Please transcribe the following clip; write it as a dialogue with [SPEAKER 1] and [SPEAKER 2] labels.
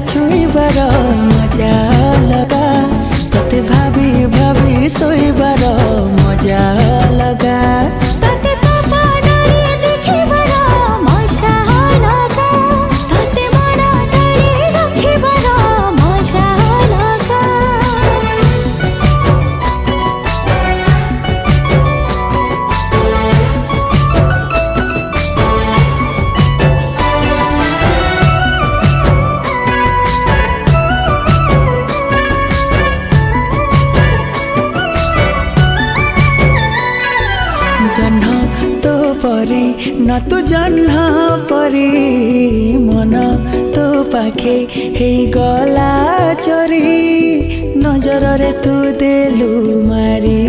[SPEAKER 1] छुईबार मजा लगा तोते भाभी भाभी सोईबार मजा लगा
[SPEAKER 2] तोते सपनारे देखिबार मजा लगा तोते मन तले रखिबार मजा लगा
[SPEAKER 1] जन्ह तो परी न तू जन्ह परी मन तो पाखे हे गला चोरी नजर रे तू देलु मारी